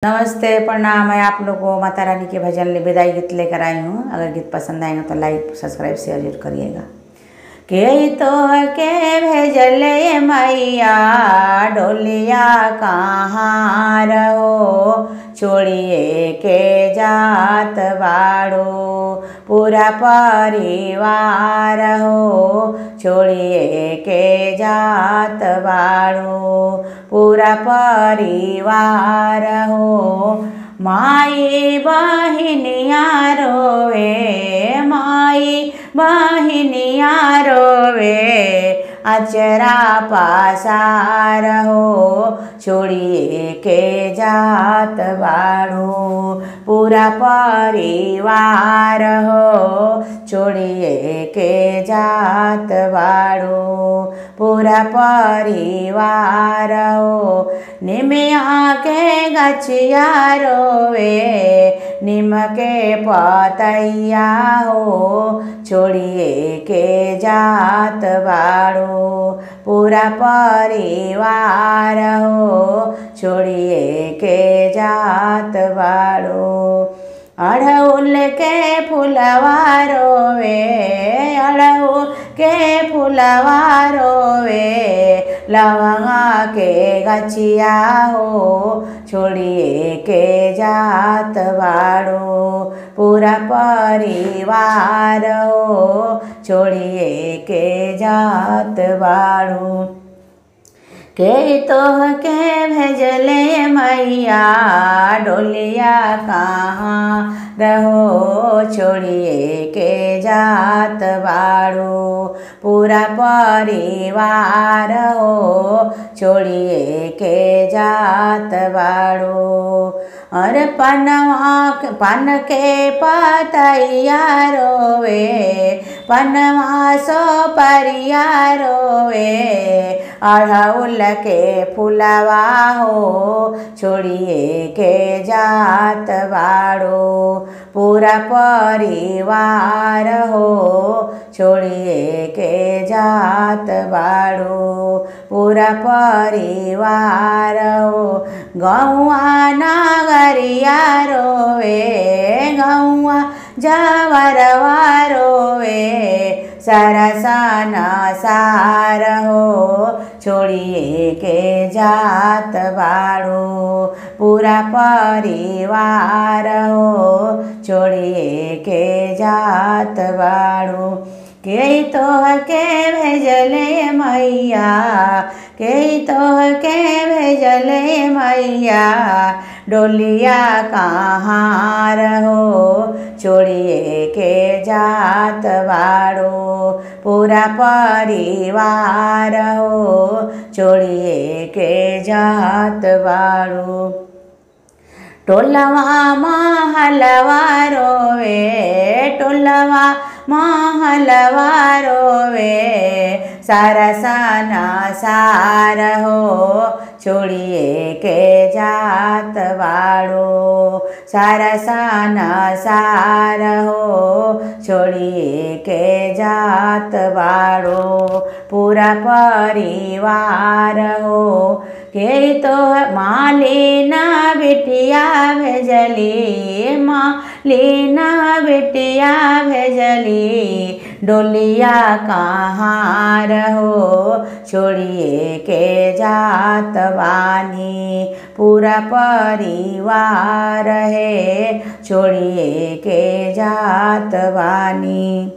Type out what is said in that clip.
नमस्ते, प्रणाम। मैं आप लोग को माता रानी के भजन विदाई गीत लेकर आई हूँ। अगर गीत पसंद आएगा तो लाइक सब्सक्राइब शेयर जरूर करिएगा। के तो के भेजले मैया डोलिया कहाँ रहो, छोड़िए के जात बाड़ो पूरा परिवार हो, छोड़िए के जात बाड़ो पूरा परिवार हो। माई बहिनिया रोवे, माई बहिनिया रोवे, अचरा पासार हो, छोड़िए के जात बाड़ो पूरा परिवार हो, छोड़िए के जात बाड़ो पूरा परिवार हो। निमिया के गछिया रोवे, निम के पतैया हो, छोड़िए के जात बाड़ो पूरा परिवार हो, छोड़िए के जात बाड़ो। अड़हुल के फुलवा रोवे, अड़हुल के फुलवा रोवे, लवंगा के गछिया हो, छोड़िए के जात बाड़ो पूरा परिवार हो, छोड़िए के जात बाड़ो। के तो के भेजले मैया डोलिया कहाँ रहो, छोड़िए के जात बाड़ो पूरा परिवार हो, छोड़िए के जात बाड़ो। और पन के पतैया रोवे, पनवा सो परिया रोवे, अड़हुल के फुलवा हो, छोड़िए के जात बाड़ो पूरा परिवार हो, छोड़िए के जात बाड़ो पूरा परिवार हो। गौआ नगरिया रोवे, गौआ जवरवा रोवे, सरसन सार हो, छोड़िए के जात बाड़ो पूरा परिवार हो, छोड़िए के जात बाड़ो। के तो के भेजले मैया, के तो के भेजले मैया डोलिया कहाँ रहो, छोड़िए के जात बाड़ो पूरा परिवार हो, छोड़िए के जात बाड़ो। टोलवा महलवा रोवे, टोलवा महलवा रोवे, सरसन सार हो, छोड़िए के जात बाड़ो सरसन सार हो, छोड़िए के जात बाड़ो पूरा परिवार हो। के तो मालिना बिटिया भेजली, मालिना बिटिया भेजली, डोलिया कहाँ रहो, छोड़िए के जात बानी पूरा परिवार है, छोड़िए के जात बानी।